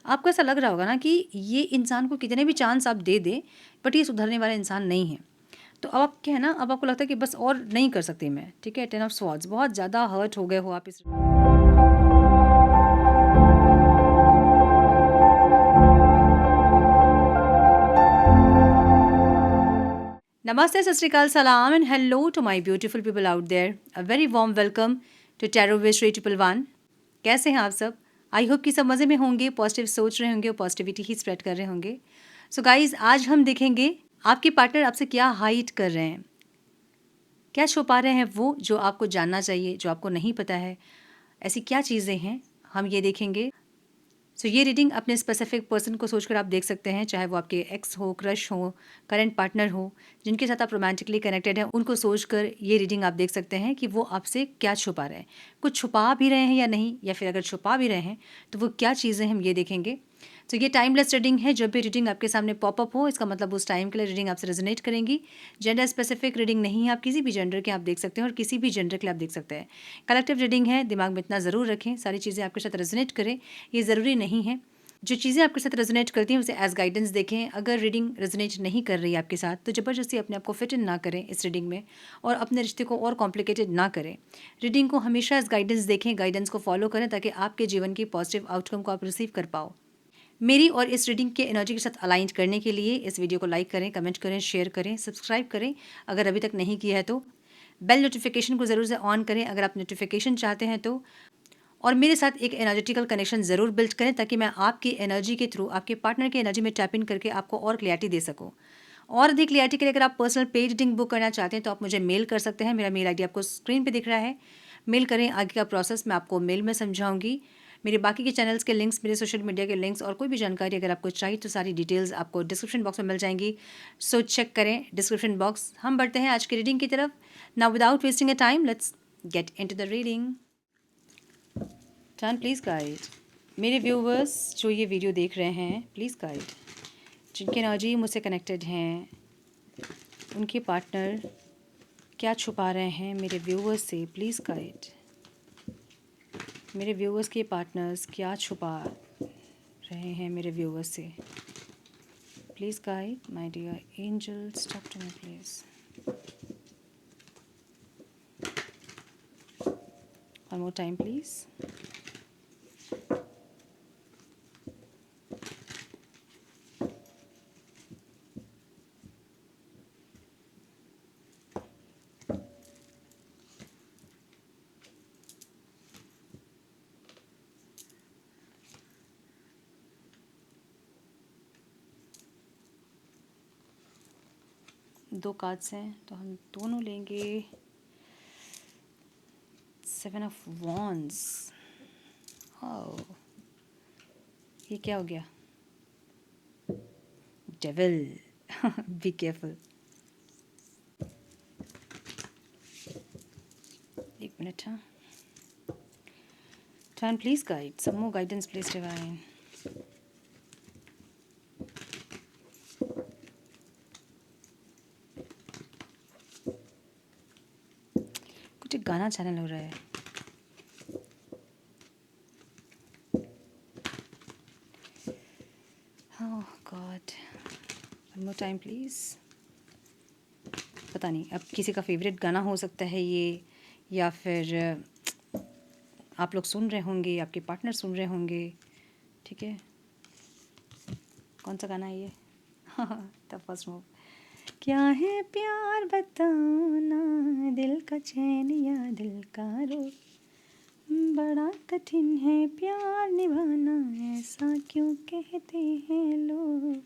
आपको ऐसा लग रहा होगा ना कि ये इंसान को कितने भी चांस आप दे दें, बट ये सुधरने वाला इंसान नहीं है। तो अब आप क्या है ना, अब आपको लगता है कि बस और नहीं कर सकती मैं, ठीक है। 10 ऑफ स्वॉर्ड्स, बहुत ज़्यादा हर्ट हो गए हो आप इस। नमस्ते, सत श्री अकाल, सलाम and hello to my beautiful people out there. A very warm welcome to tarot wish 111। कैसे हैं आप सब? आई होप कि सब मज़े में होंगे, पॉजिटिव सोच रहे होंगे और पॉजिटिविटी ही स्प्रेड कर रहे होंगे। सो गाइज, आज हम देखेंगे आपके पार्टनर आपसे क्या हाइड कर रहे हैं, क्या छुपा रहे हैं वो जो आपको जानना चाहिए, जो आपको नहीं पता है। ऐसी क्या चीज़ें हैं, हम ये देखेंगे। सो ये रीडिंग अपने स्पेसिफिक पर्सन को सोचकर आप देख सकते हैं, चाहे वो आपके एक्स हो, क्रश हो, करंट पार्टनर हो, जिनके साथ आप रोमांटिकली कनेक्टेड हैं, उनको सोचकर ये रीडिंग आप देख सकते हैं कि वो आपसे क्या छुपा रहे हैं, कुछ छुपा भी रहे हैं या नहीं, या फिर अगर छुपा भी रहे हैं तो वो क्या चीज़ें हम ये देखेंगे। तो ये टाइमलेस रीडिंग है, जब भी रीडिंग आपके सामने पॉपअप हो इसका मतलब उस टाइम के लिए रीडिंग आपसे रेजोनेट करेंगी। जेंडर स्पेसिफिक रीडिंग नहीं है, आप किसी भी जेंडर के आप देख सकते हैं और किसी भी जेंडर के लिए आप देख सकते हैं। कलेक्टिव रीडिंग है, दिमाग में इतना ज़रूर रखें, सारी चीज़ें आपके साथ रेजोनेट करें ये ज़रूरी नहीं है। जो चीज़ें आपके साथ रेजोनेट करती हैं उसे एज गाइडेंस देखें। अगर रीडिंग रेजोनेट नहीं कर रही है आपके साथ तो ज़बरदस्ती अपने आप को फिट इन ना करें इस रीडिंग में, और अपने रिश्ते को और कॉम्प्लिकेटेड ना करें। रीडिंग को हमेशा एज गाइडेंस देखें, गाइडेंस को फॉलो करें ताकि आपके जीवन की पॉजिटिव आउटकम को आप रिसीव कर पाओ। मेरी और इस रीडिंग के एनर्जी के साथ अलाइन करने के लिए इस वीडियो को लाइक करें, कमेंट करें, शेयर करें, सब्सक्राइब करें अगर अभी तक नहीं किया है तो। बेल नोटिफिकेशन को ज़रूर से ऑन करें अगर आप नोटिफिकेशन चाहते हैं तो। और मेरे साथ एक एनर्जेटिकल कनेक्शन ज़रूर बिल्ड करें ताकि मैं आपकी एनर्जी के थ्रू आपके पार्टनर की एनर्जी में टैप इन करके आपको और क्लैरिटी दे सकूं। और अधिक क्लैरिटी के लिए अगर आप पर्सनल पेड रीडिंग बुक करना चाहते हैं तो आप मुझे मेल कर सकते हैं। मेरा मेल आईडी आपको स्क्रीन पे दिख रहा है। मेल करें, आगे का प्रोसेस मैं आपको मेल में समझाऊंगी। मेरे बाकी के चैनल्स के लिंक्स, मेरे सोशल मीडिया के लिंक्स और कोई भी जानकारी अगर आपको चाहिए तो सारी डिटेल्स आपको डिस्क्रिप्शन बॉक्स में मिल जाएंगी। सो चेक करें डिस्क्रिप्शन बॉक्स। हम बढ़ते हैं आज की रीडिंग की तरफ। Now without wasting a time let's get into the reading. Turn please guide. मेरे व्यूवर्स जो ये वीडियो देख रहे हैं, प्लीज़ गाइड, जिनके एनर्जी मुझसे कनेक्टेड हैं, उनके पार्टनर क्या छुपा रहे हैं मेरे व्यूवर्स से, प्लीज़ गाइड। मेरे व्यूवर्स के पार्टनर्स क्या छुपा रहे हैं मेरे व्यूवर्स से, please guide my dear angels, talk to me please. One more time please. दो कार्ड्स हैं तो हम दोनों लेंगे। 7 ऑफ वॉन्ड्स। ओह, ये क्या हो गया? डेविल। Be careful. एक मिनट, हाँ। Turn please guide, some more guidance please divine. कुछ एक गाना चैनल हो रहा है। Oh God, one more time please. पता नहीं, अब किसी का फेवरेट गाना हो सकता है ये, या फिर आप लोग सुन रहे होंगे, आपके पार्टनर सुन रहे होंगे, ठीक है। कौन सा गाना है ये? The first move. क्या है प्यार बताना, दिल का चैन या दिल का रोग, बड़ा कठिन है प्यार निभाना, ऐसा क्यों कहते हैं लोग।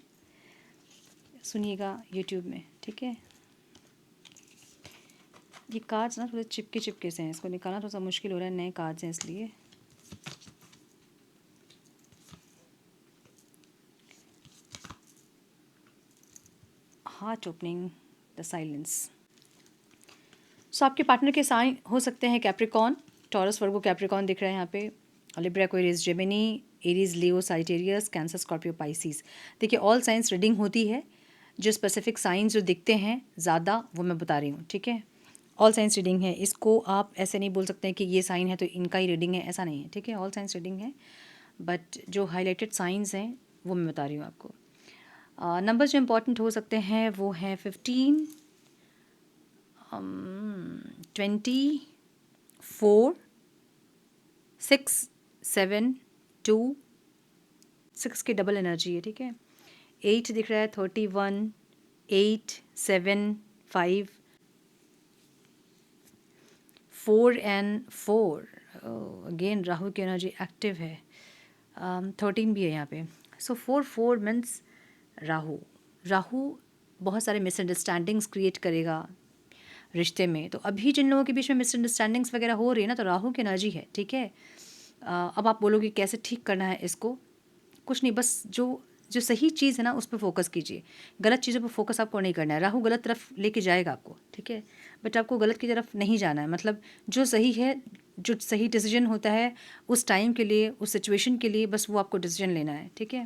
सुनिएगा यूट्यूब में, ठीक है। ये कार्ड्स ना थोड़े चिपके चिपके से हैं, इसको निकालना थोड़ा सा मुश्किल हो रहा है, नए कार्ड्स हैं इसलिए। Heart opening, the silence. So आपके पार्टनर के साइन हो सकते हैं कैप्रिकॉन, टॉरस, वर्गो, कैप्रिकॉन दिख रहा है यहाँ पे, लिब्रा, एक्वेरियस, जेमिनी, एरीज, लियो, साजिटेरियस, कैंसर, स्कॉर्पियो, पाइसिस। देखिए ऑल साइंस रीडिंग होती है, जो स्पेसिफिक साइंस जो दिखते हैं ज़्यादा वो मैं बता रही हूँ, ठीक है। ऑल साइंस रीडिंग है, इसको आप ऐसे नहीं बोल सकते हैं कि ये साइन है तो इनका ही रीडिंग है, ऐसा नहीं है, ठीक है। ऑल साइंस रीडिंग है। बट जो हाईलाइटेड साइंस हैं वो मैं बता रही हूँ आपको। नंबर जो इम्पोर्टेंट हो सकते हैं वो हैं 15, 24, 6, 7, 2, 6 की डबल एनर्जी है, ठीक है। 8 दिख रहा है, 31, 8, 7, 5, 4 एंड 4। अगेन राहु की एनर्जी एक्टिव है। 13 भी है यहाँ पे। सो 4 मीन्स राहु। राहु बहुत सारे मिसअंडरस्टैंडिंग्स क्रिएट करेगा रिश्ते में। तो अभी जिन लोगों के बीच में मिसअंडरस्टैंडिंग्स वगैरह हो रही है ना, तो राहु की एनर्जी है, ठीक है। अब आप बोलोगे कैसे ठीक करना है इसको। कुछ नहीं, बस जो जो सही चीज़ है ना उस पर फोकस कीजिए। गलत चीज़ों पर फोकस आपको नहीं करना है। राहु गलत तरफ लेके जाएगा आपको, ठीक है, बट आपको गलत की तरफ नहीं जाना है। मतलब जो सही है, जो सही डिसीजन होता है उस टाइम के लिए, उस सिचुएशन के लिए, बस वो आपको डिसीजन लेना है, ठीक है।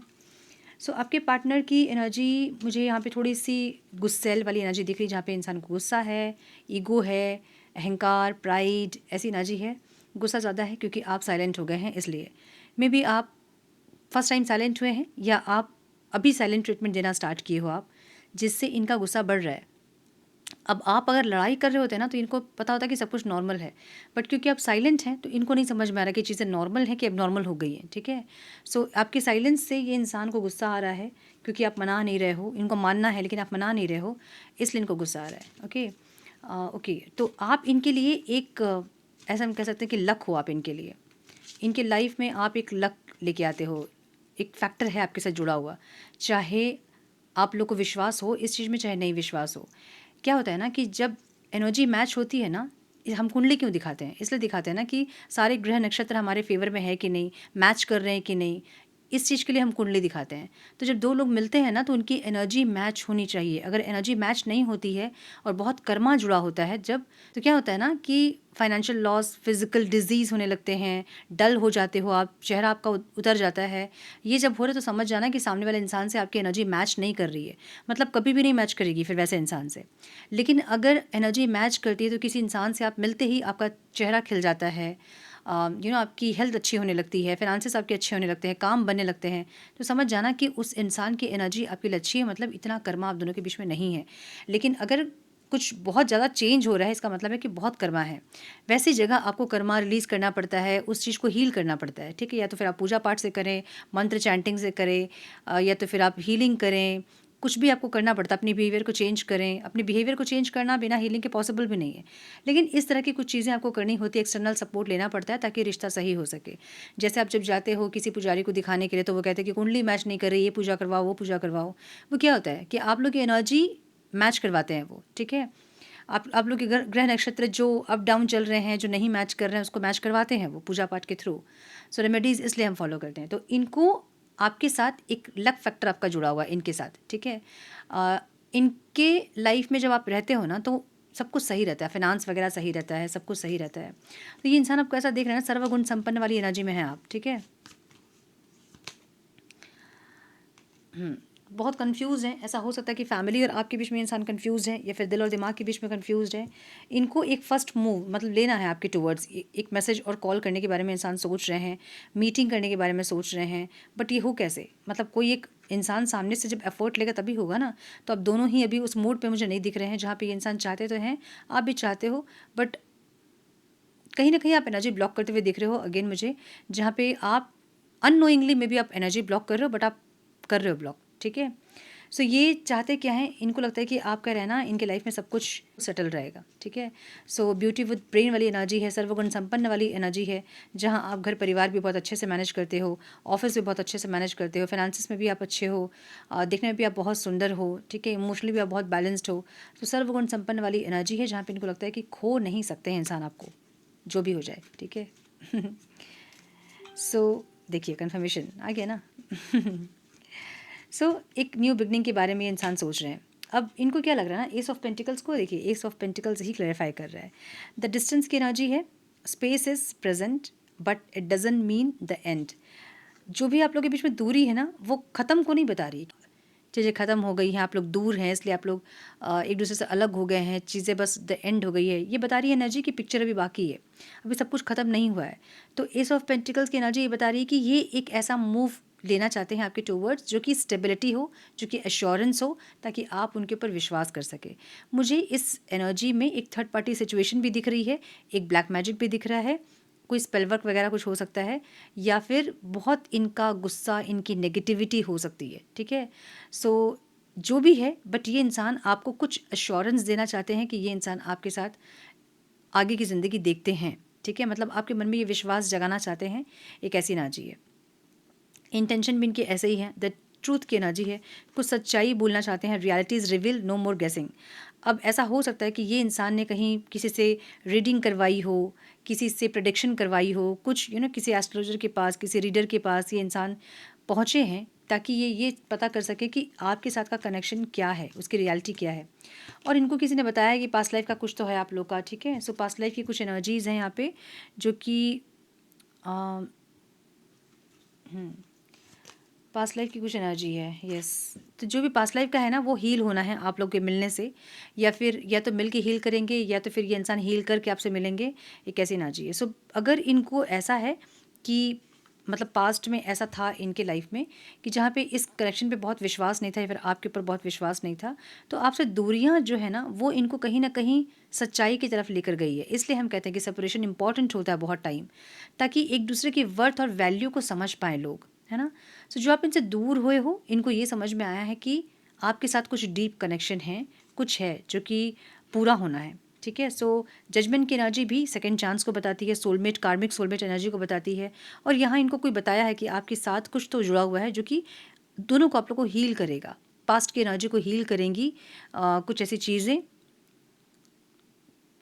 सो आपके पार्टनर की एनर्जी मुझे यहाँ पे थोड़ी सी गुस्सैल वाली एनर्जी दिख रही है, जहाँ पे इंसान को गुस्सा है, ईगो है, अहंकार, प्राइड, ऐसी एनर्जी है। गुस्सा ज़्यादा है क्योंकि आप साइलेंट हो गए हैं, इसलिए मे बी आप फर्स्ट टाइम साइलेंट हुए हैं, या आप अभी साइलेंट ट्रीटमेंट देना स्टार्ट किए हो आप, जिससे इनका गुस्सा बढ़ रहा है। अब आप अगर लड़ाई कर रहे होते हैं ना, तो इनको पता होता है कि सब कुछ नॉर्मल है, बट क्योंकि आप साइलेंट हैं तो इनको नहीं समझ में आ रहा कि चीज़ें नॉर्मल हैं कि अब नॉर्मल हो गई हैं, ठीक है। सो आपके साइलेंस से ये इंसान को गुस्सा आ रहा है, क्योंकि आप मना नहीं रहे हो। इनको मानना है लेकिन आप मना नहीं रहे हो, इसलिए इनको गुस्सा आ रहा है। ओके, ओके, तो आप इनके लिए एक ऐसा हम कह सकते हैं कि लक हो आप इनके लिए। इनके लाइफ में आप एक लक लेके आते हो, एक फैक्टर है आपके साथ जुड़ा हुआ। चाहे आप लोग को विश्वास हो इस चीज़ में, चाहे नहीं विश्वास हो। क्या होता है ना कि जब एनर्जी मैच होती है ना, हम कुंडली क्यों दिखाते हैं? इसलिए दिखाते हैं ना कि सारे ग्रह नक्षत्र हमारे फेवर में है कि नहीं, मैच कर रहे हैं कि नहीं, इस चीज़ के लिए हम कुंडली दिखाते हैं। तो जब दो लोग मिलते हैं ना, तो उनकी एनर्जी मैच होनी चाहिए। अगर एनर्जी मैच नहीं होती है और बहुत कर्मा जुड़ा होता है जब, तो क्या होता है ना कि फाइनेंशियल लॉस, फिजिकल डिजीज़ होने लगते हैं, डल हो जाते हो आप, चेहरा आपका उतर जाता है। ये जब हो रहा है तो समझ जाना कि सामने वाले इंसान से आपकी एनर्जी मैच नहीं कर रही है। मतलब कभी भी नहीं मैच करेगी फिर वैसे इंसान से। लेकिन अगर एनर्जी मैच करती है तो किसी इंसान से आप मिलते ही आपका चेहरा खिल जाता है, आपकी हेल्थ अच्छी होने लगती है, फिनांसेस आपके अच्छे होने लगते हैं, काम बनने लगते हैं। तो समझ जाना कि उस इंसान की एनर्जी आपके लिए अच्छी है, मतलब इतना कर्मा आप दोनों के बीच में नहीं है। लेकिन अगर कुछ बहुत ज़्यादा चेंज हो रहा है, इसका मतलब है कि बहुत कर्मा है। वैसी जगह आपको कर्मा रिलीज़ करना पड़ता है, उस चीज़ को हील करना पड़ता है, ठीक है। या तो फिर आप पूजा पाठ से करें, मंत्र चैंटिंग से करें, या तो फिर आप हीलिंग करें। कुछ भी आपको करना पड़ता है, अपनी बिहेवियर को चेंज करें। अपने बिहेवियर को चेंज करना बिना हीलिंग के पॉसिबल भी नहीं है, लेकिन इस तरह की कुछ चीज़ें आपको करनी होती है। एक्सटर्नल सपोर्ट लेना पड़ता है ताकि रिश्ता सही हो सके। जैसे आप जब जाते हो किसी पुजारी को दिखाने के लिए, तो वो कहते हैं कि कुंडली मैच नहीं कर रही, ये पूजा करवाओ, वो पूजा करवाओ। वो क्या होता है कि आप लोग की एनर्जी मैच करवाते हैं वो, ठीक है। आप लोग के ग्रह नक्षत्र जो अप डाउन चल रहे हैं, जो नहीं मैच कर रहे हैं, उसको मैच करवाते हैं वो पूजा पाठ के थ्रू। सो रेमेडीज़ इसलिए हम फॉलो करते हैं। तो इनको आपके साथ एक लक फैक्टर आपका जुड़ा हुआ है इनके साथ, ठीक है। इनके लाइफ में जब आप रहते हो ना, तो सब कुछ सही रहता है, फिनांस वगैरह सही रहता है, सब कुछ सही रहता है। तो ये इंसान आपको ऐसा देख रहे हैं ना, सर्वगुण संपन्न वाली एनर्जी में है आप, ठीक है। बहुत कंफ्यूज हैं। ऐसा हो सकता है कि फैमिली और आपके बीच में इंसान कंफ्यूज है, या फिर दिल और दिमाग के बीच में कंफ्यूज है। इनको एक फ़र्स्ट मूव मतलब लेना है आपके टुवर्ड्स। एक मैसेज और कॉल करने के बारे में इंसान सोच रहे हैं, मीटिंग करने के बारे में सोच रहे हैं, बट ये हो कैसे? मतलब कोई एक इंसान सामने से जब एफर्ट लेगा तभी होगा ना। तो अब दोनों ही अभी उस मूड पे मुझे नहीं दिख रहे हैं जहाँ पे ये इंसान चाहते तो हैं, आप भी चाहते हो, बट कहीं ना कहीं आप एनर्जी ब्लॉक करते हुए दिख रहे हो अगेन मुझे, जहाँ पे आप अननोइंगली में भी आप एनर्जी ब्लॉक कर रहे हो, बट आप कर रहे हो ब्लॉक, ठीक है। सो ये चाहते क्या हैं, इनको लगता है कि आपका रहना इनके लाइफ में सब कुछ सेटल रहेगा, ठीक है। सो ब्यूटी विद ब्रेन वाली एनर्जी है, सर्वगुण संपन्न वाली एनर्जी है, जहाँ आप घर परिवार भी बहुत अच्छे से मैनेज करते हो, ऑफिस भी बहुत अच्छे से मैनेज करते हो, फाइनेंसिस में भी आप अच्छे हो, देखने में भी आप बहुत सुंदर हो, ठीक है, इमोशनली भी आप बहुत बैलेंस्ड हो। तो सर्वगुण संपन्न वाली एनर्जी है, जहाँ पे इनको लगता है कि खो नहीं सकते हैं इंसान आपको, जो भी हो जाए, ठीक है। सो देखिए कन्फर्मेशन आ गया ना। सो एक न्यू बिगनिंग के बारे में ये इंसान सोच रहे हैं। अब इनको क्या लग रहा है ना, एस ऑफ पेंटिकल्स को देखिए, S of pentacles he clarify कर रहा है। द डिस्टेंस की एनर्जी है, space is present but it doesn't mean the end. जो भी आप लोगों के बीच में दूरी है ना, वो ख़त्म को नहीं बता रही, चीज़ें ख़त्म हो गई हैं, आप लोग दूर हैं, इसलिए आप लोग एक दूसरे से अलग हो गए हैं, चीज़ें बस द एंड हो गई है। ये बता रही है एनर्जी की पिक्चर अभी बाकी है, अभी सब कुछ ख़त्म नहीं हुआ है। तो एस ऑफ पेंटिकल्स की एनर्जी ये बता रही है कि ये एक ऐसा मूव लेना चाहते हैं आपके टूवर्ड्स जो कि स्टेबिलिटी हो, जो कि एश्योरेंस हो, ताकि आप उनके ऊपर विश्वास कर सके। मुझे इस एनर्जी में एक थर्ड पार्टी सिचुएशन भी दिख रही है, एक ब्लैक मैजिक भी दिख रहा है, कोई स्पेल वर्क वगैरह कुछ हो सकता है, या फिर बहुत इनका गुस्सा, इनकी नेगेटिविटी हो सकती है, ठीक है। सो जो भी है, बट ये इंसान आपको कुछ एश्योरेंस देना चाहते हैं कि ये इंसान आपके साथ आगे की ज़िंदगी देखते हैं, ठीक है। मतलब आपके मन में ये विश्वास जगाना चाहते हैं, एक ऐसी एनर्जी है। इंटेंशन भी इनकी ऐसे ही है, द ट्रूथ की एनर्जी है, कुछ सच्चाई बोलना चाहते हैं, रियलिटी इज़ रिवील, नो मोर गेसिंग। अब ऐसा हो सकता है कि ये इंसान ने कहीं किसी से रीडिंग करवाई हो, किसी से प्रेडिक्शन करवाई हो, कुछ किसी एस्ट्रोलॉजर के पास, किसी रीडर के पास ये इंसान पहुँचे हैं, ताकि ये पता कर सके कि आपके साथ का कनेक्शन क्या है, उसकी रियलिटी क्या है। और इनको किसी ने बताया कि पास्ट लाइफ का कुछ तो है आप लोग का, ठीक है। सो पास्ट लाइफ की कुछ एनर्जीज़ हैं यहाँ पे, जो कि पास्ट लाइफ की कुछ एनर्जी है, यस। तो जो भी पास्ट लाइफ का है ना, वो हील होना है आप लोग के मिलने से, या फिर या तो मिल के हील करेंगे, या तो फिर ये इंसान हील करके आपसे मिलेंगे, एक ऐसी एनर्जी है। सो अगर इनको ऐसा है कि मतलब पास्ट में ऐसा था इनके लाइफ में कि जहाँ पे इस कनेक्शन पे बहुत विश्वास नहीं था, या फिर आपके ऊपर बहुत विश्वास नहीं था, तो आपसे दूरियाँ जो है ना, वो इनको कहीं ना कहीं सच्चाई की तरफ लेकर गई है। इसलिए हम कहते हैं कि सेपरेशन इंपॉर्टेंट होता है बहुत टाइम, ताकि एक दूसरे की वर्थ और वैल्यू को समझ पाएँ लोग, है ना। सो जो आप इनसे दूर हुए हो, इनको ये समझ में आया है कि आपके साथ कुछ डीप कनेक्शन है, कुछ है जो कि पूरा होना है, ठीक है। सो जजमेंट की एनर्जी भी सेकंड चांस को बताती है, सोलमेट, कार्मिक सोलमेट एनर्जी को बताती है। और यहाँ इनको कोई बताया है कि आपके साथ कुछ तो जुड़ा हुआ है जो कि दोनों को आप लोग को हील करेगा, पास्ट की एनर्जी को हील करेंगी। कुछ ऐसी चीज़ें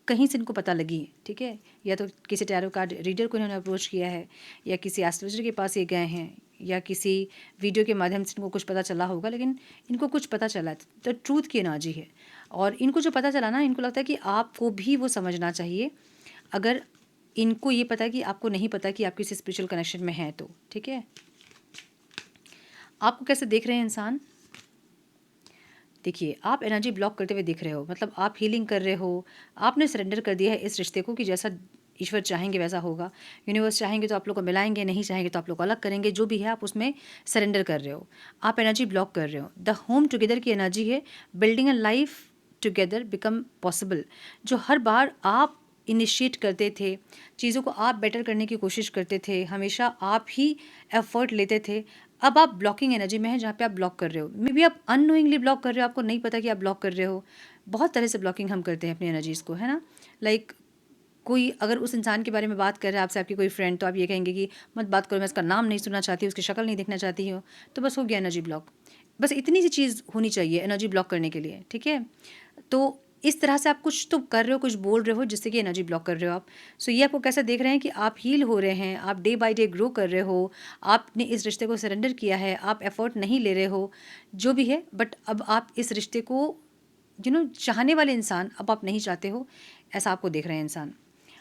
कहीं से इनको पता लगी है, ठीक है। या तो किसी टैरो कार्ड रीडर को इन्होंने अप्रोच किया है, या किसी एस्ट्रोलॉजर के पास ये गए हैं, या किसी वीडियो के माध्यम से इनको कुछ पता चला होगा, लेकिन इनको कुछ पता चला तो ट्रूथ की एनर्जी है। और इनको जो पता चला ना, इनको लगता है कि आपको भी वो समझना चाहिए, अगर इनको ये पता है कि आपको नहीं पता कि आप किसी स्पिरिचुअल कनेक्शन में हैं तो, ठीक है। आपको कैसे देख रहे हैं इंसान, देखिए आप एनर्जी ब्लॉक करते हुए दिख रहे हो, मतलब आप हीलिंग कर रहे हो, आपने सरेंडर कर दिया है इस रिश्ते को कि जैसा ईश्वर चाहेंगे वैसा होगा। यूनिवर्स चाहेंगे तो आप लोग को मिलाएंगे, नहीं चाहेंगे तो आप लोग को अलग करेंगे, जो भी है आप उसमें सरेंडर कर रहे हो, आप एनर्जी ब्लॉक कर रहे हो। द होम टुगेदर की एनर्जी है, building a life together become possible. जो हर बार आप इनिशिएट करते थे, चीज़ों को आप बेटर करने की कोशिश करते थे, हमेशा आप ही एफर्ट लेते थे, अब आप ब्लॉकिंग एनर्जी में है, जहाँ पे आप ब्लॉक कर रहे हो। मे बी आप अननोइंगली ब्लॉक कर रहे हो, आपको नहीं पता कि आप ब्लॉक कर रहे हो। बहुत तरह से ब्लॉकिंग हम करते हैं अपनी एनर्जीज़ को, है ना। लाइक कोई अगर उस इंसान के बारे में बात कर रहा है आपसे, आपकी कोई फ्रेंड, तो आप ये कहेंगे कि मत बात करो, मैं उसका नाम नहीं सुनना चाहती, उसकी शक्ल नहीं देखना चाहती हूँ, तो बस हो गया एनर्जी ब्लॉक। बस इतनी सी चीज़ होनी चाहिए एनर्जी ब्लॉक करने के लिए, ठीक है। तो इस तरह से आप कुछ तो कर रहे हो, कुछ बोल रहे हो, जिससे कि एनर्जी ब्लॉक कर रहे हो आप। सो ये आपको कैसे देख रहे हैं कि आप हील हो रहे हैं, आप डे बाय डे ग्रो कर रहे हो, आपने इस रिश्ते को सरेंडर किया है, आप एफर्ट नहीं ले रहे हो, जो भी है, बट अब आप इस रिश्ते को चाहने वाले इंसान अब आप नहीं चाहते हो, ऐसा आपको देख रहे हैं इंसान।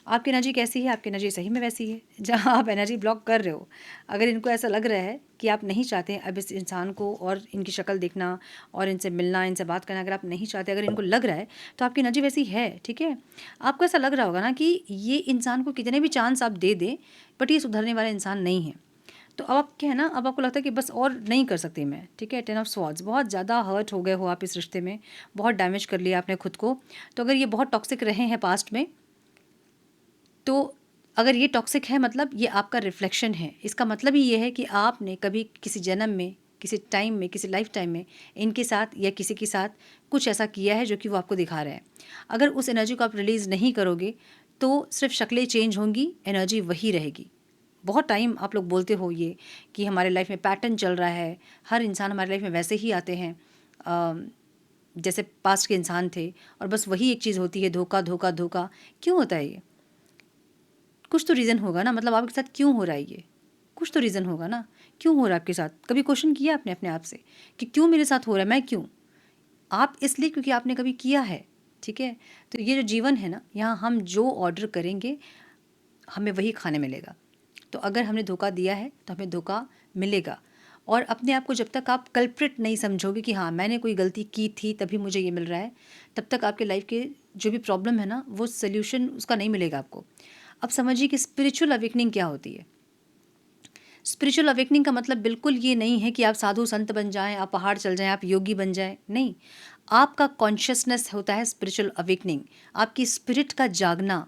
आपकी एनर्जी कैसी है, आपकी एनर्जी सही में वैसी है जहाँ आप एनर्जी ब्लॉक कर रहे हो। अगर इनको ऐसा लग रहा है कि आप नहीं चाहते अब इस इंसान को और इनकी शक्ल देखना और इनसे मिलना, इनसे बात करना, अगर आप नहीं चाहते, अगर इनको लग रहा है, तो आपकी एनर्जी वैसी है, ठीक है। आपको ऐसा लग रहा होगा ना कि ये इंसान को कितने भी चांस आप दे दें, बट ये सुधरने वाला इंसान नहीं है। तो अब आप क्या है ना, अब आपको लगता है कि बस और नहीं कर सकती मैं, ठीक है। 10 ऑफ स्वॉर्ड्स, बहुत ज़्यादा हर्ट हो गए हो आप इस रिश्ते में, बहुत डैमेज कर लिया आपने खुद को। तो अगर ये बहुत टॉक्सिक रहे हैं पास्ट में, तो अगर ये टॉक्सिक है, मतलब ये आपका रिफ्लेक्शन है। इसका मतलब ही ये है कि आपने कभी किसी जन्म में, किसी टाइम में, किसी लाइफ टाइम में इनके साथ या किसी के साथ कुछ ऐसा किया है जो कि वो आपको दिखा रहा है। अगर उस एनर्जी को आप रिलीज़ नहीं करोगे, तो सिर्फ शक्लें चेंज होंगी, एनर्जी वही रहेगी। बहुत टाइम आप लोग बोलते हो ये कि हमारे लाइफ में पैटर्न चल रहा है, हर इंसान हमारे लाइफ में वैसे ही आते हैं जैसे पास्ट के इंसान थे, और बस वही एक चीज़ होती है, धोखा धोखा धोखा। क्यों होता है ये? कुछ तो रीज़न होगा ना, मतलब आपके साथ क्यों हो रहा है ये? कुछ तो रीज़न होगा ना, क्यों हो रहा है आपके साथ? कभी क्वेश्चन किया आपने अपने आप से कि क्यों मेरे साथ हो रहा है, मैं क्यों? आप इसलिए क्योंकि आपने कभी किया है, ठीक है? तो ये जो जीवन है ना, यहाँ हम जो ऑर्डर करेंगे, हमें वही खाने मिलेगा। तो अगर हमने धोखा दिया है, तो हमें धोखा मिलेगा। और अपने आप को जब तक आप कल्प्रिट नहीं समझोगे कि हाँ मैंने कोई गलती की थी तभी मुझे ये मिल रहा है, तब तक आपके लाइफ के जो भी प्रॉब्लम है ना वो सोल्यूशन उसका नहीं मिलेगा आपको। अब समझिए कि स्पिरिचुअल अवेकनिंग क्या होती है। स्पिरिचुअल अवेकनिंग का मतलब बिल्कुल ये नहीं है कि आप साधु संत बन जाएं, आप पहाड़ चल जाएं, आप योगी बन जाएं, नहीं। आपका कॉन्शियसनेस होता है स्पिरिचुअल अवेकनिंग, आपकी स्पिरिट का जागना,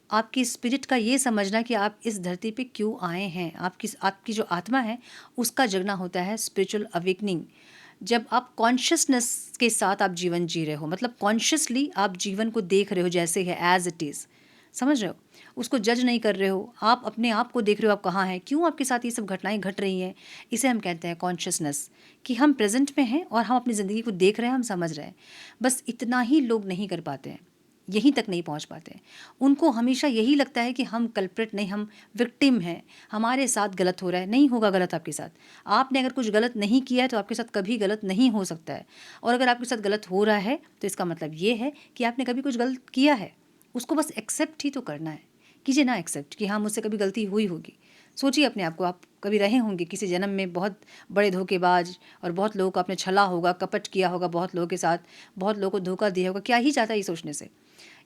आपकी स्पिरिट का ये समझना कि आप इस धरती पे क्यों आए हैं, आपकी आपकी जो आत्मा है उसका जगना होता है स्पिरिचुअल अवेकनिंग। जब आप कॉन्शियसनेस के साथ आप जीवन जी रहे हो, मतलब कॉन्शियसली आप जीवन को देख रहे हो जैसे है एज इट इज़, समझ रहे हो, उसको जज नहीं कर रहे हो, आप अपने आप को देख रहे हो आप कहाँ हैं, क्यों आपके साथ ये सब घटनाएं घट रही हैं। इसे हम कहते हैं कॉन्शियसनेस, कि हम प्रेजेंट में हैं और हम अपनी ज़िंदगी को देख रहे हैं, हम समझ रहे हैं। बस इतना ही लोग नहीं कर पाते हैं, यहीं तक नहीं पहुंच पाते हैं। उनको हमेशा यही लगता है कि हम कल्प्रिट नहीं, हम विक्टिम हैं, हमारे साथ गलत हो रहा है। नहीं होगा गलत आपके साथ। आपने अगर कुछ गलत नहीं किया है तो आपके साथ कभी गलत नहीं हो सकता है। और अगर आपके साथ गलत हो रहा है तो इसका मतलब ये है कि आपने कभी कुछ गलत किया है। उसको बस एक्सेप्ट ही तो करना है। कीजिए ना एक्सेप्ट कि हाँ मुझसे कभी गलती हुई होगी। सोचिए अपने आप को, आप कभी रहे होंगे किसी जन्म में बहुत बड़े धोखेबाज, और बहुत लोगों को आपने छला होगा, कपट किया होगा बहुत लोगों के साथ, बहुत लोगों को धोखा दिया होगा। क्या ही चाहता है ये सोचने से।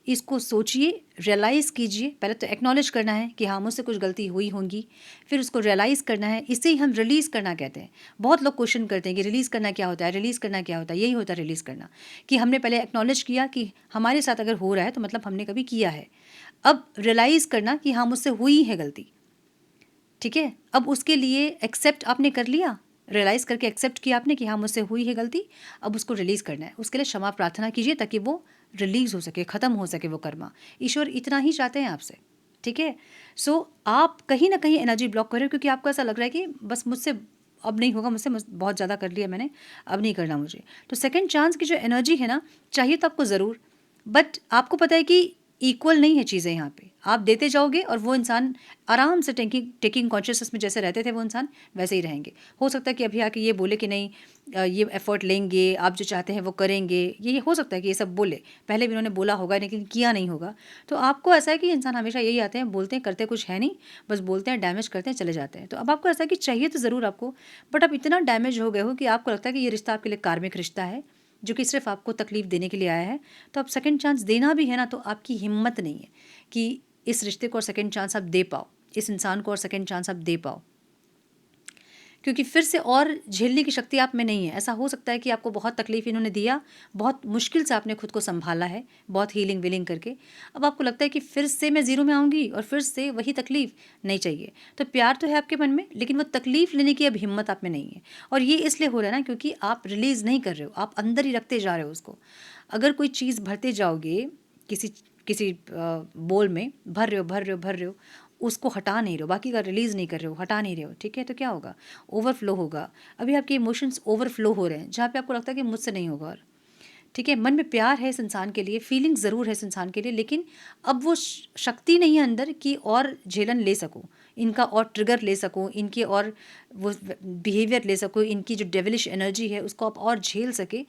इसको सोचिए, रियलाइज़ कीजिए। पहले तो एक्नॉलेज करना है कि हाँ मुझसे कुछ गलती हुई होंगी, फिर उसको रियलाइज़ करना है। इसे ही हम रिलीज़ करना कहते हैं। बहुत लोग क्वेश्चन करते हैं कि रिलीज़ करना क्या होता है, रिलीज़ करना क्या होता है। यही होता है रिलीज़ करना, कि हमने पहले एक्नॉलेज किया कि हमारे साथ अगर हो रहा है तो मतलब हमने कभी किया है। अब रियलाइज़ करना कि हाँ मुझसे हुई है गलती, ठीक है। अब उसके लिए एक्सेप्ट आपने कर लिया, रियलाइज़ करके एक्सेप्ट किया आपने कि हाँ मुझसे हुई है गलती। अब उसको रिलीज़ करना है, उसके लिए क्षमा प्रार्थना कीजिए ताकि वो रिलीज़ हो सके, ख़त्म हो सके वो कर्मा। ईश्वर इतना ही चाहते हैं आपसे, ठीक है। सो आप कहीं ना कहीं एनर्जी ब्लॉक कर रहे हो क्योंकि आपको ऐसा लग रहा है कि बस मुझसे अब नहीं होगा, बहुत ज़्यादा कर लिया मैंने, अब नहीं करना मुझे। तो सेकेंड चांस की जो एनर्जी है ना, चाहिए तो आपको ज़रूर, बट आपको पता है कि इक्वल नहीं है चीज़ें यहाँ पे। आप देते जाओगे और वो इंसान आराम से टेकिंग कॉन्शियसनेस में जैसे रहते थे वो इंसान वैसे ही रहेंगे। हो सकता है कि अभी आके ये बोले कि नहीं ये एफर्ट लेंगे, आप जो चाहते हैं वो करेंगे, ये हो सकता है कि ये सब बोले। पहले भी उन्होंने बोला होगा लेकिन किया नहीं होगा। तो आपको ऐसा है कि इंसान हमेशा यही आते हैं, बोलते हैं, करते कुछ है नहीं, बस बोलते हैं, डैमेज करते हैं, चले जाते हैं। तो अब आपको ऐसा है कि चाहिए तो ज़रूर आपको, बट आप इतना डैमेज हो गए हो कि आपको लगता है कि ये रिश्ता आपके लिए कार्मिक रिश्ता है जो कि सिर्फ आपको तकलीफ़ देने के लिए आया है। तो अब सेकंड चांस देना भी है ना, तो आपकी हिम्मत नहीं है कि इस रिश्ते को और सेकंड चांस आप दे पाओ, इस इंसान को और सेकंड चांस आप दे पाओ, क्योंकि फिर से और झेलने की शक्ति आप में नहीं है। ऐसा हो सकता है कि आपको बहुत तकलीफ़ इन्होंने दिया, बहुत मुश्किल से आपने खुद को संभाला है, बहुत हीलिंग वीलिंग करके। अब आपको लगता है कि फिर से मैं ज़ीरो में आऊँगी और फिर से वही तकलीफ़, नहीं चाहिए। तो प्यार तो है आपके मन में, लेकिन वो तकलीफ़ लेने की अब हिम्मत आप में नहीं है। और ये इसलिए हो रहा है ना क्योंकि आप रिलीज़ नहीं कर रहे हो, आप अंदर ही रखते जा रहे हो उसको। अगर कोई चीज़ भरते जाओगे किसी किसी बोल में, भर रहे हो भर रहे हो भर रहे हो, उसको हटा नहीं रहे हो, बाकी का रिलीज़ नहीं कर रहे हो, हटा नहीं रहे हो, ठीक है, तो क्या होगा, ओवरफ्लो होगा। अभी आपके इमोशंस ओवरफ्लो हो रहे हैं जहाँ पे आपको लगता है कि मुझसे नहीं होगा। और ठीक है, मन में प्यार है इस इंसान के लिए, फीलिंग ज़रूर है इस इंसान के लिए, लेकिन अब वो शक्ति नहीं है अंदर कि और झेलन ले सकूँ, इनका और ट्रिगर ले सकूँ, इनके और वो बिहेवियर ले सकूँ, इनकी जो डेविलिश एनर्जी है उसको आप और झेल सके।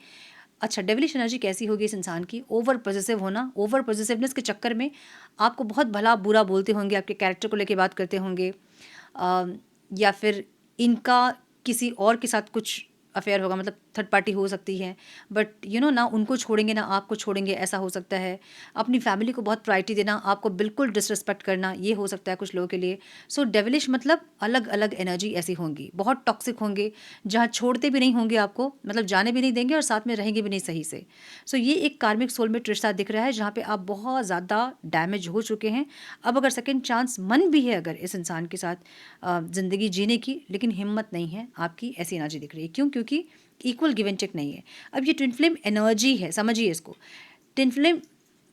अच्छा, डेविलिश एनर्जी कैसी होगी इस इंसान की, ओवर पॉसेसिव होना, ओवर पॉसेसिवनेस के चक्कर में आपको बहुत भला बुरा बोलते होंगे, आपके कैरेक्टर को लेके बात करते होंगे, या फिर इनका किसी और के साथ कुछ अफेयर होगा, मतलब थर्ड पार्टी हो सकती है, बट ना उनको छोड़ेंगे ना आपको छोड़ेंगे, ऐसा हो सकता है। अपनी फैमिली को बहुत प्रायोरिटी देना, आपको बिल्कुल डिसरिस्पेक्ट करना, ये हो सकता है कुछ लोगों के लिए। सो डेविलिश मतलब अलग अलग एनर्जी ऐसी होंगी, बहुत टॉक्सिक होंगे, जहाँ छोड़ते भी नहीं होंगे आपको, मतलब जाने भी नहीं देंगे और साथ में रहेंगे भी नहीं सही से। सो ये एक कार्मिक सोलमेट रिश्ता दिख रहा है जहाँ पे आप बहुत ज़्यादा डैमेज हो चुके हैं। अब अगर सेकेंड चांस मन भी है अगर इस इंसान के साथ ज़िंदगी जीने की, लेकिन हिम्मत नहीं है आपकी, ऐसी एनर्जी दिख रही है। क्यों? क्योंकि इक्वल गिव एंड टेक नहीं है। अब ये ट्विन फ्लेम एनर्जी है, समझिए इसको। ट्विन फ्लेम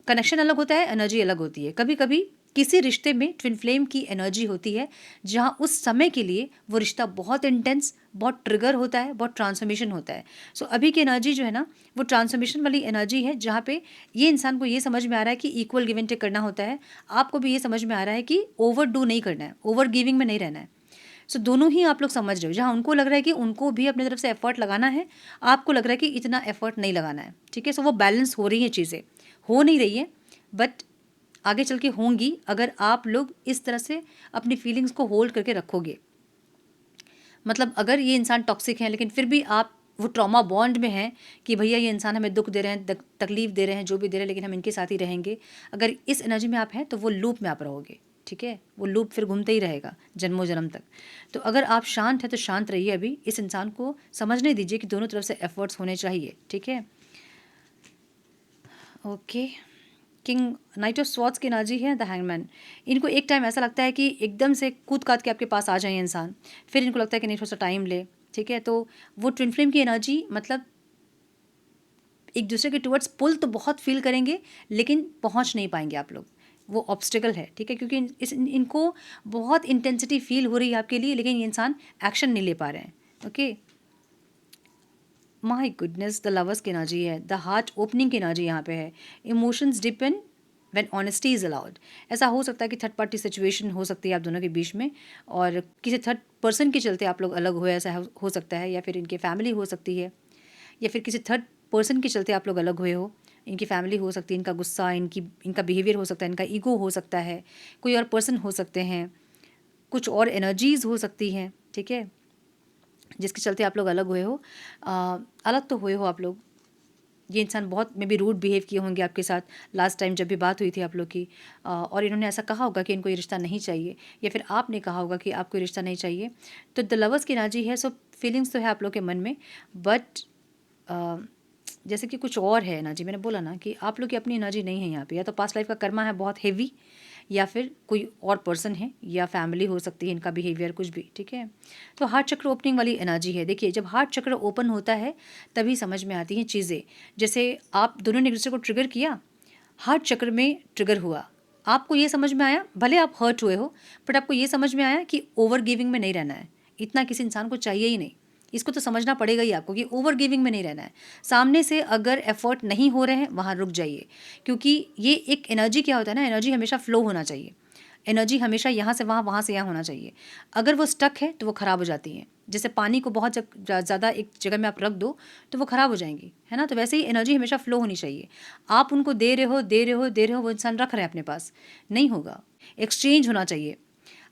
कनेक्शन अलग होता है, एनर्जी अलग होती है। कभी कभी किसी रिश्ते में ट्विन फ्लेम की एनर्जी होती है जहाँ उस समय के लिए वो रिश्ता बहुत इंटेंस, बहुत ट्रिगर होता है, बहुत ट्रांसफॉर्मेशन होता है। सो अभी की एनर्जी जो है ना वो ट्रांसफॉर्मेशन वाली एनर्जी है, जहाँ पे ये इंसान को ये समझ में आ रहा है कि इक्वल गिव एंड टेक करना होता है। आपको भी ये समझ में आ रहा है कि ओवर डू नहीं करना है, ओवर गिविंग में नहीं रहना है। सो दोनों ही आप लोग समझ रहे हो, जहाँ उनको लग रहा है कि उनको भी अपनी तरफ से एफर्ट लगाना है, आपको लग रहा है कि इतना एफर्ट नहीं लगाना है, ठीक है। सो वो बैलेंस हो रही है, चीज़ें हो नहीं रही है, बट आगे चल के होंगी अगर आप लोग इस तरह से अपनी फीलिंग्स को होल्ड करके रखोगे। मतलब अगर ये इंसान टॉक्सिक है लेकिन फिर भी आप वो ट्रॉमा बॉन्ड में हैं कि भैया ये इंसान हमें दुख दे रहे हैं, तकलीफ दे रहे हैं, जो भी दे रहे हैं, लेकिन हम इनके साथ ही रहेंगे, अगर इस एनर्जी में आप हैं तो वो लूप में आप रहोगे, ठीक है। वो लूप फिर घूमते ही रहेगा जन्मों जन्म तक। तो अगर आप शांत हैं तो शांत रहिए, अभी इस इंसान को समझने दीजिए कि दोनों तरफ से एफर्ट्स होने चाहिए, ठीक है। Okay, king night of swords की एनर्जी है द हैंगमैन। इनको एक टाइम ऐसा लगता है कि एकदम से कूद काद के आपके पास आ जाए इंसान, फिर इनको लगता है कि नहीं थोड़ा सा टाइम ले, ठीक है। तो वो ट्विन फ्लेम की एनर्जी मतलब एक दूसरे के टुवर्ड्स पुल तो बहुत फील करेंगे लेकिन पहुंच नहीं पाएंगे आप लोग, वो ऑब्स्टिकल है, ठीक है, क्योंकि इनको बहुत इंटेंसिटी फील हो रही है आपके लिए, लेकिन ये इंसान एक्शन नहीं ले पा रहे हैं। Okay, my goodness, the lovers की एनर्जी है, द हार्ट ओपनिंग की एनर्जी यहाँ पे है। Emotions depend when honesty is allowed. ऐसा हो सकता है कि थर्ड पार्टी सिचुएशन हो सकती है आप दोनों के बीच में, और किसी थर्ड पर्सन के चलते आप लोग अलग हुए, ऐसा हो सकता है, या फिर इनके फैमिली हो सकती है, या फिर किसी थर्ड पर्सन के चलते आप लोग अलग हुए हो। इनकी फैमिली हो सकती है, इनका गुस्सा, इनका बिहेवियर हो सकता है, इनका ईगो हो सकता है, कोई और पर्सन हो सकते हैं, कुछ और एनर्जीज़ हो सकती हैं, ठीक है, जिसके चलते आप लोग अलग हुए हो। अलग तो हुए हो आप लोग, ये इंसान बहुत मे बी रूड बिहेव किए होंगे आपके साथ लास्ट टाइम जब भी बात हुई थी आप लोग की, और इन्होंने ऐसा कहा होगा कि इनको ये रिश्ता नहीं चाहिए, या फिर आपने कहा होगा कि आपको ये रिश्ता नहीं चाहिए। तो द लवर्स की एनर्जी है, सो फीलिंग्स तो है आप लोग के मन में, बट जैसे कि कुछ और है एनर्जी। मैंने बोला ना कि आप लोग की अपनी एनर्जी नहीं है यहाँ पे, या तो पास्ट लाइफ का कर्मा है बहुत हेवी, या फिर कोई और पर्सन है, या फैमिली हो सकती है, इनका बिहेवियर कुछ भी, ठीक है। तो हार्ट चक्र ओपनिंग वाली एनर्जी है। देखिए, जब हार्ट चक्र ओपन होता है तभी समझ में आती हैं चीज़ें। जैसे आप दोनों ने एक दूसरे को ट्रिगर किया, हार्ट चक्र में ट्रिगर हुआ, आपको ये समझ में आया, भले आप हर्ट हुए हो, बट आपको ये समझ में आया कि ओवर गिविंग में नहीं रहना है, इतना किसी इंसान को चाहिए ही नहीं। इसको तो समझना पड़ेगा ही आपको कि ओवर गिविंग में नहीं रहना है। सामने से अगर एफर्ट नहीं हो रहे हैं, वहाँ रुक जाइए, क्योंकि ये एक एनर्जी क्या होता है ना, एनर्जी हमेशा फ्लो होना चाहिए, एनर्जी हमेशा यहाँ से वहाँ, वहाँ से यहाँ होना चाहिए। अगर वो स्टक है तो वो ख़राब हो जाती है। जैसे पानी को बहुत ज़्यादा एक जगह में आप रख दो तो वो ख़राब हो जाएंगी, है ना। तो वैसे ही एनर्जी हमेशा फ्लो होनी चाहिए। आप उनको दे रहे हो, दे रहे हो, दे रहे हो, वो इंसान रख रहे हैं अपने पास, नहीं होगा। एक्सचेंज होना चाहिए।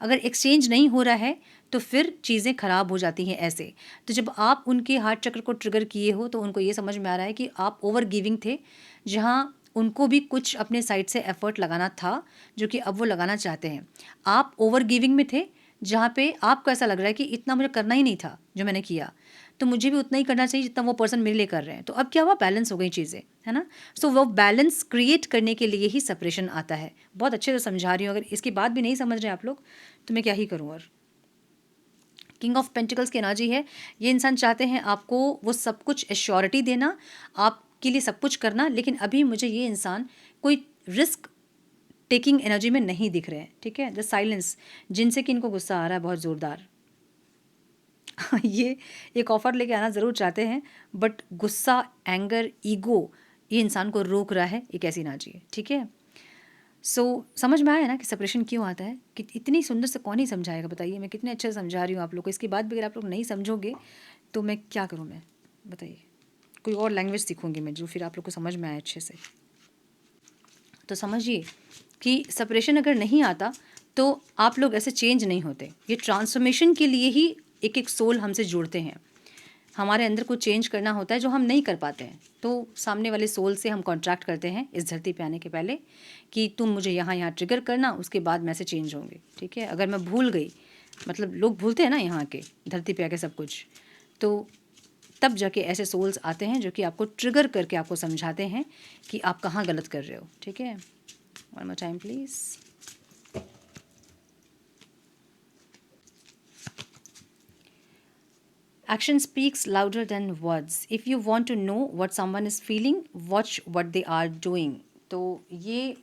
अगर एक्सचेंज नहीं हो रहा है तो फिर चीज़ें ख़राब हो जाती हैं ऐसे। तो जब आप उनके हार्ट चक्र को ट्रिगर किए हो तो उनको ये समझ में आ रहा है कि आप ओवर गिविंग थे, जहाँ उनको भी कुछ अपने साइड से एफ़र्ट लगाना था, जो कि अब वो लगाना चाहते हैं। आप ओवर गिविंग में थे, जहाँ पे आपको ऐसा लग रहा है कि इतना मुझे करना ही नहीं था जो मैंने किया, तो मुझे भी उतना ही करना चाहिए जितना वो पर्सन मेरे लिए कर रहे हैं। तो अब क्या हुआ, बैलेंस हो गई चीज़ें, है ना। सो वो बैलेंस क्रिएट करने के लिए ही सेपरेशन आता है। बहुत अच्छे से समझा रही हूँ, अगर इसकी बात भी नहीं समझ रहे आप लोग तो मैं क्या ही करूँ। और किंग ऑफ पेंटिकल्स की एनर्जी है, ये इंसान चाहते हैं आपको वो सब कुछ एश्योरिटी देना, आपके लिए सब कुछ करना, लेकिन अभी मुझे ये इंसान कोई रिस्क टेकिंग एनर्जी में नहीं दिख रहे हैं, ठीक है। द साइलेंस, जिनसे कि इनको गुस्सा आ रहा है बहुत ज़ोरदार। ये एक ऑफ़र लेके आना ज़रूर चाहते हैं, बट गुस्सा, एंगर, ईगो ये इंसान को रोक रहा है, एक ऐसी एनर्जी है, ठीक है। सो समझ में आया ना कि सेपरेशन क्यों आता है, कि इतनी सुंदर से कौन ही समझाएगा, बताइए। मैं कितने अच्छे से समझा रही हूँ आप लोग को, इसके बाद भी अगर आप लोग नहीं समझोगे तो मैं क्या करूँ, मैं बताइए। कोई और लैंग्वेज सीखूंगी मैं जो फिर आप लोग को समझ में आए अच्छे से। तो समझिए कि सेपरेशन अगर नहीं आता तो आप लोग ऐसे चेंज नहीं होते। ये ट्रांसफॉर्मेशन के लिए ही एक एक सोल हमसे जुड़ते हैं। हमारे अंदर कुछ चेंज करना होता है जो हम नहीं कर पाते हैं, तो सामने वाले सोल से हम कॉन्ट्रैक्ट करते हैं इस धरती पे आने के पहले कि तुम मुझे यहाँ यहाँ ट्रिगर करना, उसके बाद मैं से चेंज होंगे, ठीक है। अगर मैं भूल गई, मतलब लोग भूलते हैं ना यहाँ के धरती पे आके सब कुछ, तो तब जाके ऐसे सोल्स आते हैं जो कि आपको ट्रिगर करके आपको समझाते हैं कि आप कहाँ गलत कर रहे हो, ठीक है। One more time please. Action speaks louder than words. If you want to know what someone is feeling, watch what they are doing. तो ये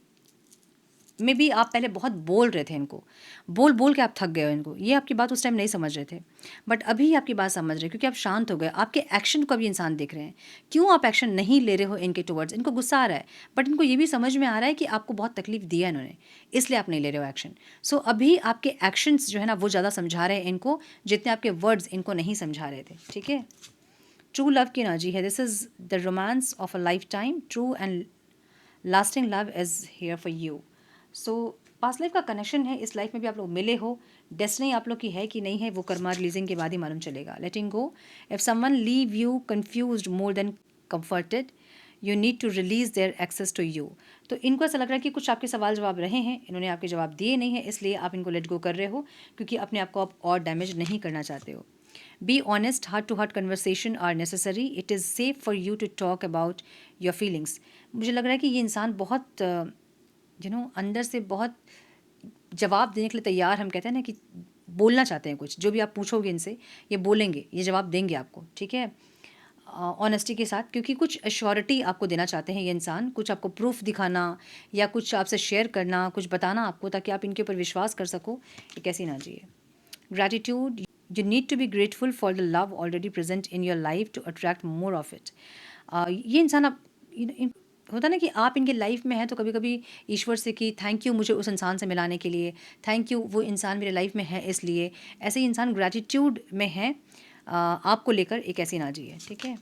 मे बी आप पहले बहुत बोल रहे थे इनको, बोल बोल के आप थक गए हो इनको, ये आपकी बात उस टाइम नहीं समझ रहे थे, बट अभी आपकी बात समझ रहे हैं क्योंकि आप शांत हो गए। आपके एक्शन को अभी इंसान देख रहे हैं, क्यों आप एक्शन नहीं ले रहे हो इनके टुवर्ड्स। इनको गुस्सा आ रहा है, बट इनको ये भी समझ में आ रहा है कि आपको बहुत तकलीफ दिया इन्होंने, इसलिए आप नहीं ले रहे हो एक्शन। सो अभी आपके एक्शंस जो है ना वो ज़्यादा समझा रहे हैं इनको, जितने आपके वर्ड्स इनको नहीं समझा रहे थे, ठीक है। ट्रू लव की एनर्जी है, this is the romance of a life time, true and lasting love is here for you. So past life का कनेक्शन है, इस लाइफ में भी आप लोग मिले हो, डेस्टिनी आप लोग की है कि नहीं है वो कर्मा रिलीजिंग के बाद ही मालूम चलेगा। Letting go, if someone leave you confused more than comforted, you need to release their access to you. तो इनको ऐसा लग रहा है कि कुछ आपके सवाल जवाब रहे हैं, इन्होंने आपके जवाब दिए नहीं हैं, इसलिए आप इनको लेट गो कर रहे हो, क्योंकि अपने आप को आप और डैमेज नहीं करना चाहते हो। Be honest, heart to heart conversation are necessary, it is safe for you to talk about your feelings. मुझे लग रहा है कि ये इंसान बहुत अंदर से बहुत जवाब देने के लिए तैयार, हम कहते हैं ना कि बोलना चाहते हैं कुछ, जो भी आप पूछोगे इनसे ये बोलेंगे, ये जवाब देंगे आपको, ठीक है, ऑनेस्टी के साथ, क्योंकि कुछ एश्योरिटी आपको देना चाहते हैं ये इंसान, कुछ आपको प्रूफ दिखाना या कुछ आपसे शेयर करना, कुछ बताना आपको, ताकि आप इनके ऊपर विश्वास कर सको। ये कैसी ना जी है। Gratitude, you need to be grateful for the love already present in your life to attract more of it। ये इंसान आप होता ना कि आप इनके लाइफ में हैं, तो कभी कभी ईश्वर से कि थैंक यू मुझे उस इंसान से मिलाने के लिए, थैंक यू वो इंसान मेरे लाइफ में है इसलिए, ऐसे ही इंसान ग्रैटिट्यूड में है आपको लेकर। एक ऐसी ना जी है, ठीक है।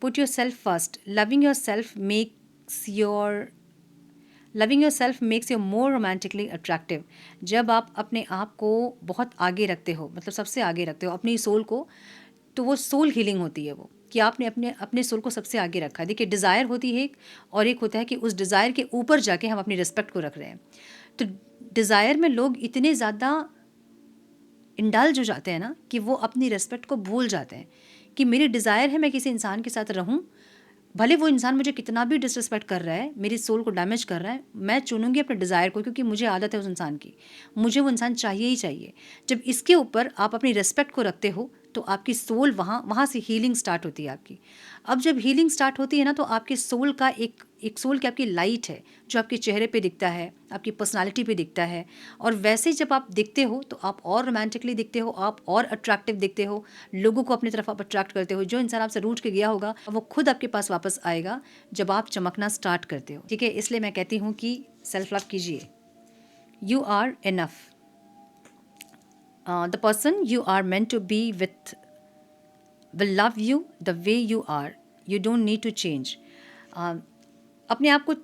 Put your self first, loving your self makes you more romantically attractive. जब आप अपने आप को बहुत आगे रखते हो, मतलब सबसे आगे रखते हो अपनी सोल को, तो वो सोल हीलिंग होती है, वो कि आपने अपने अपने सोल को सबसे आगे रखा है। देखिए, डिज़ायर होती है एक, और एक होता है कि उस डिज़ायर के ऊपर जाके हम अपनी रिस्पेक्ट को रख रहे हैं। तो डिज़ायर में लोग इतने ज़्यादा इंडल्ज हो जाते हैं ना कि वो अपनी रिस्पेक्ट को भूल जाते हैं कि मेरी डिज़ायर है मैं किसी इंसान के साथ रहूं, भले वो इंसान मुझे कितना भी डिसरिस्पेक्ट कर रहा है, मेरी सोल को डैमेज कर रहा है, मैं चुनूंगी अपने डिज़ायर को, क्योंकि मुझे आदत है उस इंसान की, मुझे वो इंसान चाहिए ही चाहिए। जब इसके ऊपर आप अपनी रिस्पेक्ट को रखते हो तो आपकी सोल वहाँ से हीलिंग स्टार्ट होती है आपकी। अब जब हीलिंग स्टार्ट होती है ना, तो आपके सोल का एक सोल की आपकी लाइट है जो आपके चेहरे पे दिखता है, आपकी पर्सनालिटी पे दिखता है, और वैसे जब आप दिखते हो तो आप और रोमांटिकली दिखते हो, आप और अट्रैक्टिव दिखते हो, लोगों को अपनी तरफ आप अट्रैक्ट करते हो। जो इंसान आपसे रूठ के गया होगा वो खुद आपके पास वापस आएगा जब आप चमकना स्टार्ट करते हो, ठीक है। इसलिए मैं कहती हूँ कि सेल्फ लव कीजिए। You are enough, the person you are meant to be with will love you the way you are, you don't need to change। अपने आप को,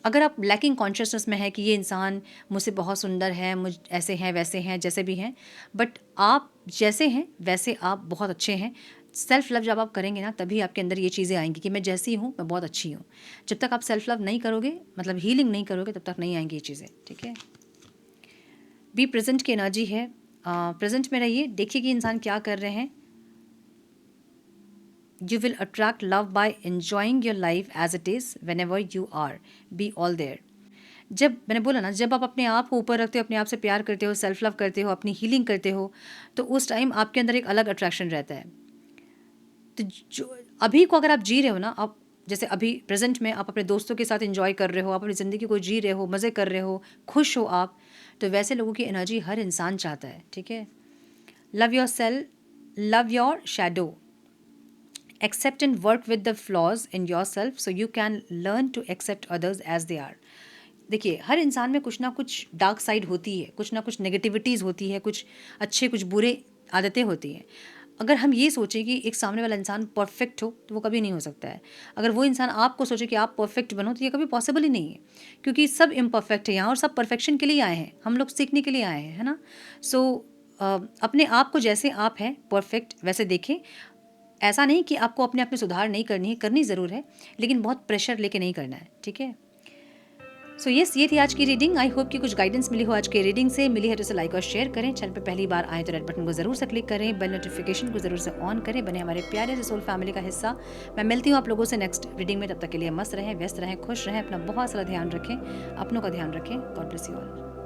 अगर आप लैकिंग कॉन्शियसनेस में है कि ये इंसान मुझसे बहुत सुंदर है, मुझ ऐसे हैं वैसे हैं जैसे भी हैं, बट आप जैसे हैं वैसे आप बहुत अच्छे हैं। सेल्फ लव जब आप करेंगे ना, तभी आपके अंदर ये चीज़ें आएंगी कि मैं जैसी हूँ मैं बहुत अच्छी हूँ। जब तक आप सेल्फ लव नहीं करोगे, मतलब हीलिंग नहीं करोगे, तब तक नहीं आएंगी ये चीज़ें, ठीक है। बी प्रेजेंट की एनर्जी है, प्रेजेंट में रहिए, देखिए कि इंसान क्या कर रहे हैं। You will attract love by enjoying your life as it is whenever you are, be all there. जब मैंने बोला ना, जब आप अपने आप को ऊपर रखते हो, अपने आप से प्यार करते हो, सेल्फ लव करते हो, अपनी हीलिंग करते हो, तो उस टाइम आपके अंदर एक अलग अट्रैक्शन रहता है। तो जो अभी को अगर आप जी रहे हो ना, आप जैसे अभी प्रेजेंट में आप अपने दोस्तों के साथ एंजॉय कर रहे हो, आप अपनी ज़िंदगी को जी रहे हो, मज़े कर रहे हो, खुश हो आप, तो वैसे लोगों की एनर्जी हर इंसान चाहता है, ठीक है। Love yourself, love your shadow, accept and work with the flaws in yourself so you can learn to accept others as they are. देखिए, हर इंसान में कुछ ना कुछ डार्क साइड होती है, कुछ ना कुछ नेगेटिविटीज़ होती है, कुछ अच्छे कुछ बुरे आदतें होती हैं। अगर हम ये सोचें कि एक सामने वाला इंसान परफेक्ट हो, तो वो कभी नहीं हो सकता है। अगर वो इंसान आपको सोचे कि आप परफेक्ट बनो, तो ये कभी पॉसिबल ही नहीं है, क्योंकि सब इम्परफेक्ट है यहाँ, और सब परफेक्शन के लिए आए हैं, हम लोग सीखने के लिए आए हैं, है ना। सो अपने आप को जैसे आप हैं परफेक्ट वैसे देखें। ऐसा नहीं कि आपको अपने आप में सुधार नहीं करनी है, करनी ज़रूर है, लेकिन बहुत प्रेशर लेके नहीं करना है, ठीक है। सो यस, ये थी आज की रीडिंग। आई होप कि कुछ गाइडेंस मिली हो आज के रीडिंग से। मिली है तो इसे लाइक और शेयर करें। चैनल पर पहली बार आए तो रेड बटन को ज़रूर से क्लिक करें, बेल नोटिफिकेशन को ज़रूर से ऑन करें, बने हमारे प्यारे से सोल फैमिली का हिस्सा। मैं मिलती हूँ आप लोगों से नेक्स्ट रीडिंग में। तब तक के लिए मस्त रहें, व्यस्त रहें, खुश रहें, अपना बहुत सारा ध्यान रखें, अपनों का ध्यान रखें। God bless you all.